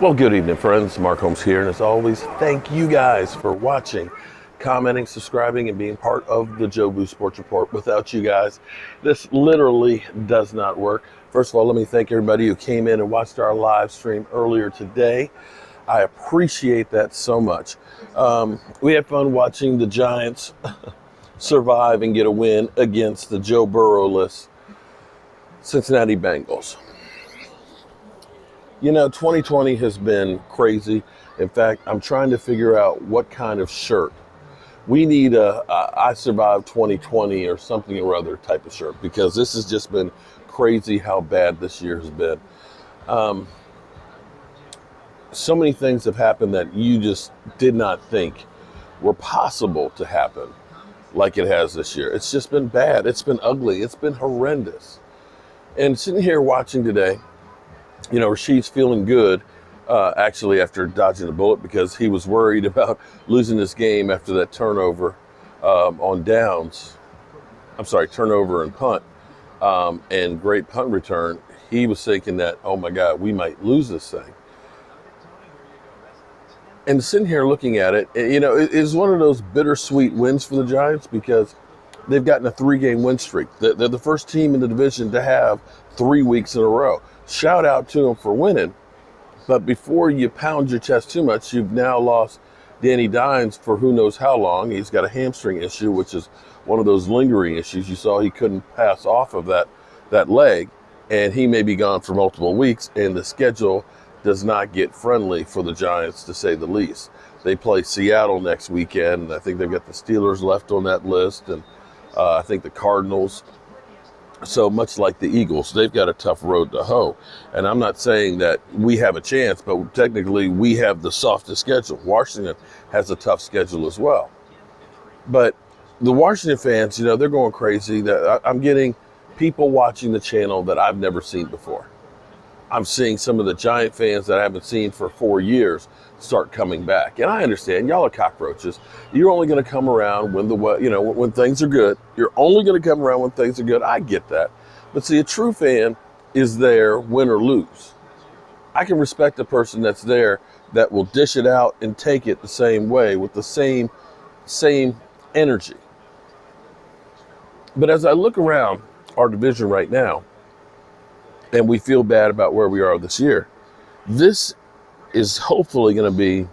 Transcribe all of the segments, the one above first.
Well, good evening, friends. Mark Holmes here, and as always, thank you guys for watching, commenting, subscribing, and being part of the Joe Boo Sports Report. Without you guys, this literally does not work. First of all, let me thank everybody who came in and watched our live stream earlier today. I appreciate that so much. We had fun watching the Giants survive and get a win against the Joe Burrow-less Cincinnati Bengals. You know, 2020 has been crazy. In fact, I'm trying to figure out what kind of shirt. We need a I survived 2020 or something or other type of shirt, because this has just been crazy how bad this year has been. So many things have happened that you just did not think were possible to happen like it has this year. It's just been bad. It's been ugly. It's been horrendous. And sitting here watching today, you know, Rashid's feeling good, actually, after dodging the bullet, because he was worried about losing this game after that turnover on downs. I'm sorry, turnover and punt, and great punt return. He was thinking that, oh my God, we might lose this thing. And sitting here looking at it, you know, it's one of those bittersweet wins for the Giants, because they've gotten a 3-game win streak. They're the first team in the division to have 3 weeks in a row. Shout out to them for winning. But before you pound your chest too much, you've now lost Danny Dimes for who knows how long. He's got a hamstring issue, which is one of those lingering issues. You saw he couldn't pass off of that leg, and he may be gone for multiple weeks, and the schedule does not get friendly for the Giants, to say the least. They play Seattle next weekend, and I think they've got the Steelers left on that list, and I think the Cardinals. So much like the Eagles, they've got a tough road to hoe. And I'm not saying that we have a chance, but technically we have the softest schedule. Washington has a tough schedule as well. But the Washington fans, you know, they're going crazy. I'm getting people watching the channel that I've never seen before. I'm seeing some of the Giant fans that I haven't seen for 4 years start coming back. And I understand, y'all are cockroaches. You're only going to come around when things are good. You're only going to come around when things are good. I get that. But see, a true fan is there win or lose. I can respect a person that's there that will dish it out and take it the same way with the same energy. But as I look around our division right now, and we feel bad about where we are this year, this is hopefully going to be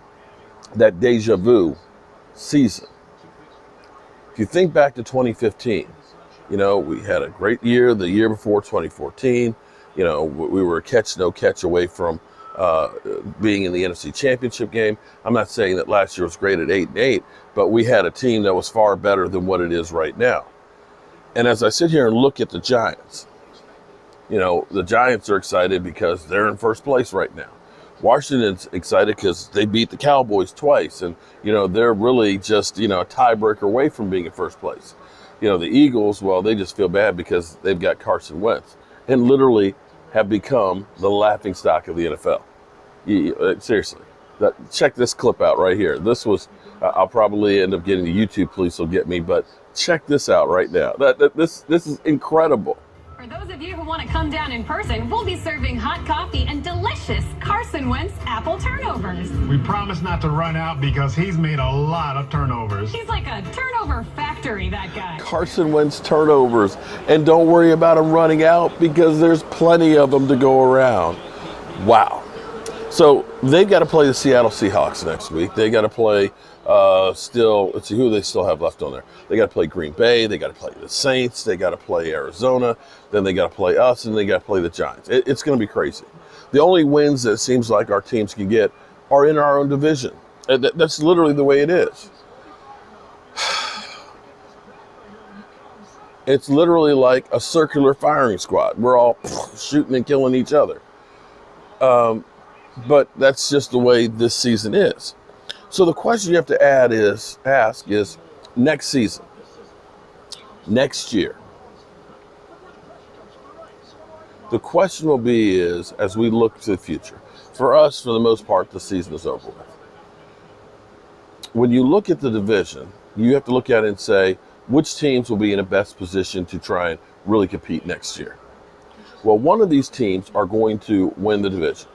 that deja vu season. If you think back to 2015, you know, we had a great year the year before. 2014, you know, we were a no catch away from being in the NFC Championship game. I'm not saying that last year was great at 8-8, but we had a team that was far better than what it is right now. And as I sit here and look at the Giants, you know, the Giants are excited because they're in first place right now. Washington's excited because they beat the Cowboys twice. And, you know, they're really just, you know, a tiebreaker away from being in first place. You know, the Eagles, well, they just feel bad because they've got Carson Wentz and literally have become the laughingstock of the NFL. Seriously, check this clip out right here. This was, I'll probably end up getting the YouTube police will get me, but check this out right now. This is incredible. For those of you who want to come down in person, we'll be serving hot coffee and delicious Carson Wentz apple turnovers. We promise not to run out because he's made a lot of turnovers. He's like a turnover factory, that guy. Carson Wentz turnovers. And don't worry about him running out, because there's plenty of them to go around. Wow. So they've got to play the Seattle Seahawks next week. They got to play let's see who they still have left on there. They got to play Green Bay. They got to play the Saints. They got to play Arizona. Then they got to play us, and they got to play the Giants. It's going to be crazy. The only wins that it seems like our teams can get are in our own division. That's literally the way it is. It's literally like a circular firing squad. We're all shooting and killing each other. But that's just the way this season is. So the question you have to ask is next season, next year. The question will be is, as we look to the future, for us, for the most part, the season is over with. When you look at the division, you have to look at it and say, which teams will be in the best position to try and really compete next year? Well, one of these teams are going to win the division.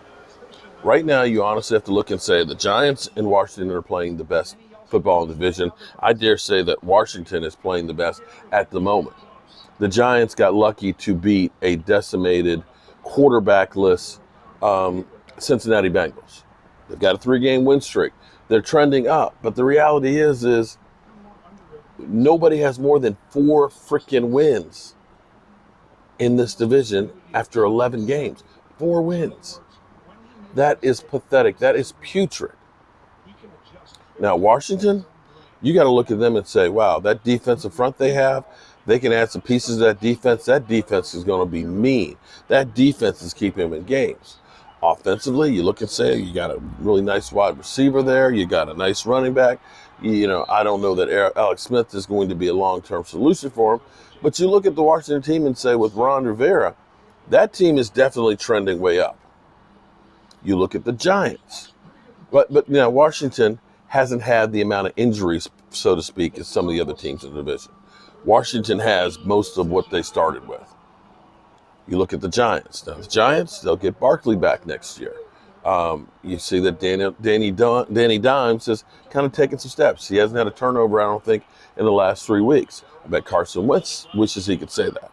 Right now, you honestly have to look and say the Giants and Washington are playing the best football in the division. I dare say that Washington is playing the best at the moment. The Giants got lucky to beat a decimated, quarterbackless Cincinnati Bengals. They've got a 3-game win streak. They're trending up, but the reality is nobody has more than 4 freaking wins in this division after 11 games. 4 wins. That is pathetic. That is putrid. Now, Washington, you got to look at them and say, wow, that defensive front they have, they can add some pieces to that defense. That defense is going to be mean. That defense is keeping them in games. Offensively, you look and say, you got a really nice wide receiver there. You got a nice running back. I don't know that Alex Smith is going to be a long-term solution for him. But you look at the Washington team and say, with Ron Rivera, that team is definitely trending way up. You look at the Giants. But Washington hasn't had the amount of injuries, so to speak, as some of the other teams in the division. Washington has most of what they started with. You look at the Giants. Now, the Giants, they'll get Barkley back next year. You see that Danny Dimes has kind of taken some steps. He hasn't had a turnover, I don't think, in the last 3 weeks. I bet Carson Wentz wishes he could say that.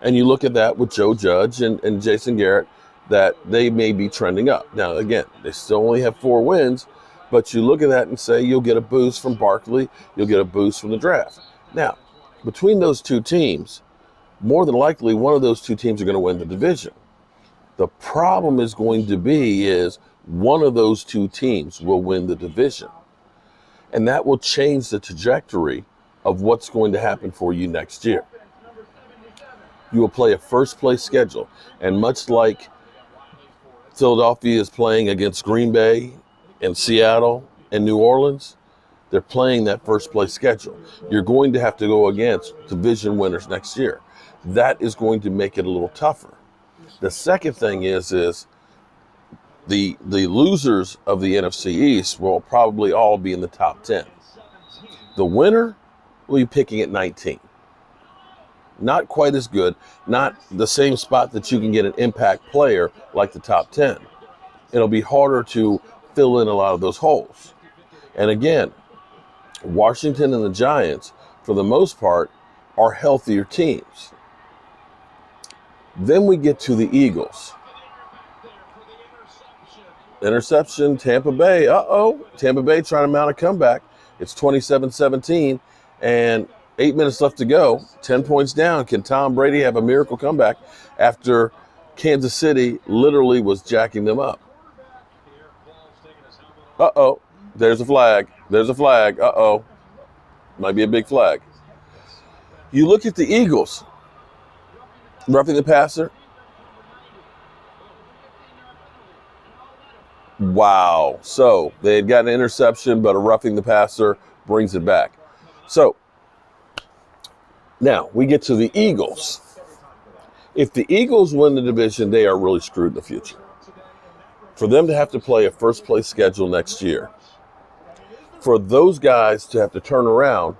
And you look at that with Joe Judge and Jason Garrett, that they may be trending up. Now, again, they still only have 4 wins, but you look at that and say you'll get a boost from Barkley, you'll get a boost from the draft. Now, between those 2 teams, more than likely one of those 2 teams are going to win the division. The problem is going to be is one of those 2 teams will win the division. And that will change the trajectory of what's going to happen for you next year. You will play a first-place schedule. And much like Philadelphia is playing against Green Bay and Seattle and New Orleans, they're playing that first-place schedule. You're going to have to go against division winners next year. That is going to make it a little tougher. The second thing is the losers of the NFC East will probably all be in the top 10. The winner will be picking at 19. Not quite as good, not the same spot that you can get an impact player like the top 10. It'll be harder to fill in a lot of those holes. And again, Washington and the Giants, for the most part, are healthier teams. Then we get to the Eagles. Interception, Tampa Bay. Tampa Bay trying to mount a comeback. It's 27-17, and 8 minutes left to go. 10 points down. Can Tom Brady have a miracle comeback after Kansas City literally was jacking them up? There's a flag. There's a flag. Might be a big flag. You look at the Eagles. Roughing the passer. Wow. So they had got an interception, but a roughing the passer brings it back. So now we get to the Eagles. If the Eagles win the division, they are really screwed in the future. For them to have to play a first-place schedule next year, for those guys to have to turn around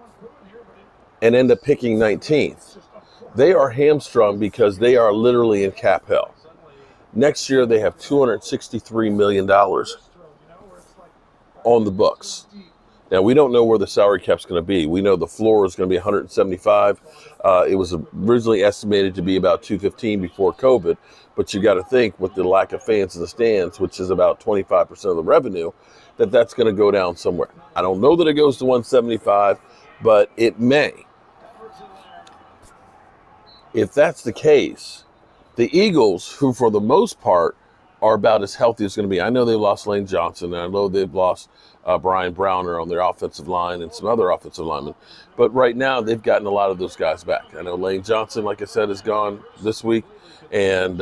and end up picking 19th, they are hamstrung because they are literally in cap hell. Next year, they have $263 million on the books. Now, we don't know where the salary cap's going to be. We know the floor is going to be 175. It was originally estimated to be about 215 before COVID, but you got to think with the lack of fans in the stands, which is about 25% of the revenue, that's going to go down somewhere. I don't know that it goes to 175, but it may. If that's the case, the Eagles, who for the most part are about as healthy as going to be. I know they've lost Lane Johnson, and I know they've lost Brian Browner on their offensive line and some other offensive linemen. But right now, they've gotten a lot of those guys back. I know Lane Johnson, like I said, is gone this week. And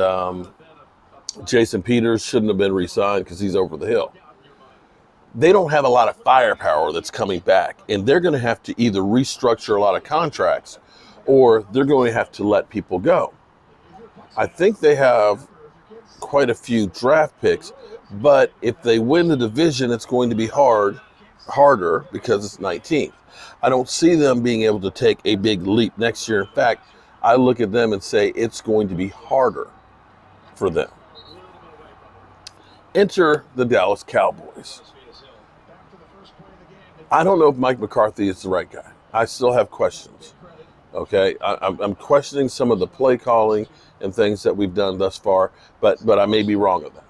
Jason Peters shouldn't have been re-signed because he's over the hill. They don't have a lot of firepower that's coming back. And they're going to have to either restructure a lot of contracts or they're going to have to let people go. I think they have quite a few draft picks, but if they win the division, it's going to be harder because it's 19th. I don't see them being able to take a big leap next year. In fact, I look at them and say it's going to be harder for them. Enter the Dallas Cowboys. I don't know if Mike McCarthy is the right guy. I still have questions. Okay, I'm questioning some of the play calling and things that we've done thus far, but I may be wrong on that.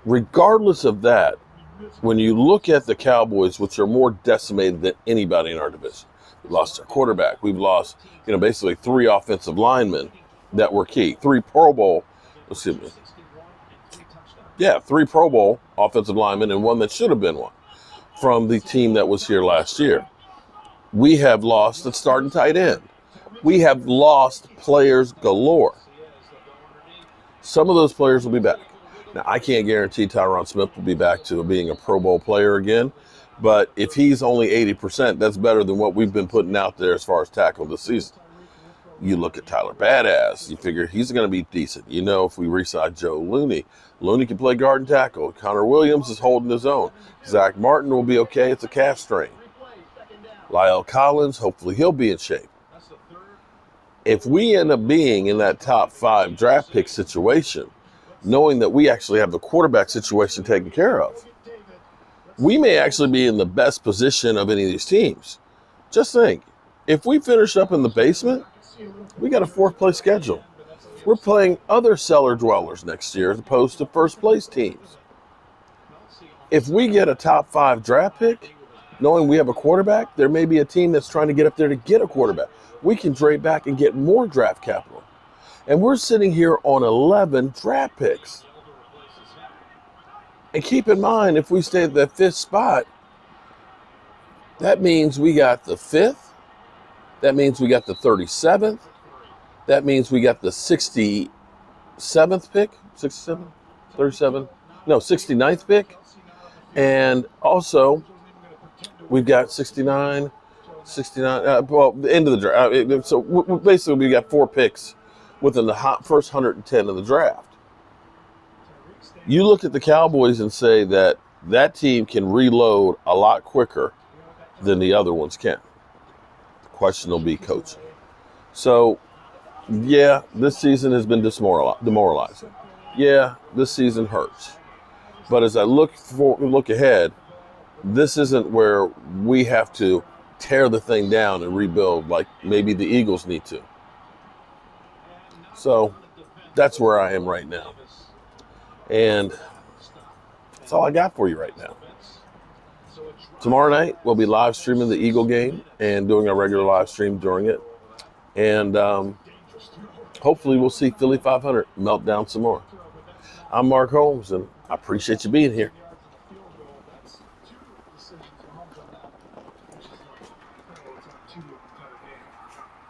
Regardless of that, when you look at the Cowboys, which are more decimated than anybody in our division, we lost our quarterback. We've lost, basically 3 offensive linemen that were key. 3 Pro Bowl, excuse me. Yeah, 3 Pro Bowl offensive linemen and 1 that should have been one from the team that was here last year. We have lost the starting tight end. We have lost players galore. Some of those players will be back. Now, I can't guarantee Tyron Smith will be back to being a Pro Bowl player again, but if he's only 80%, that's better than what we've been putting out there as far as tackle this season. You look at Tyler Badass, you figure he's going to be decent. If we re-sign Joe Looney can play guard and tackle. Connor Williams is holding his own. Zach Martin will be okay. It's a calf strain. Lyle Collins, hopefully he'll be in shape. If we end up being in that top 5 draft pick situation, knowing that we actually have the quarterback situation taken care of, we may actually be in the best position of any of these teams. Just think, if we finish up in the basement, we got a 4th place schedule. We're playing other cellar dwellers next year as opposed to first place teams. If we get a top 5 draft pick, knowing we have a quarterback, there may be a team that's trying to get up there to get a quarterback. We can trade back and get more draft capital. And we're sitting here on 11 draft picks. And keep in mind, if we stay at that 5th spot, that means we got the 5th. That means we got the 37th. That means we got the 67th pick. 67? 37? No, 69th pick. And also, we've got 69, the end of the draft. So basically, we got 4 picks within the first 110 of the draft. You look at the Cowboys and say that team can reload a lot quicker than the other ones can. The question will be coaching. So, yeah, this season has been demoralizing. Yeah, this season hurts. But as I look ahead, this isn't where we have to tear the thing down and rebuild like maybe the Eagles need to. So that's where I am right now. And that's all I got for you right now. Tomorrow night, we'll be live streaming the Eagle game and doing a regular live stream during it. And hopefully we'll see Philly 500 melt down some more. I'm Mark Holmes, and I appreciate you being here.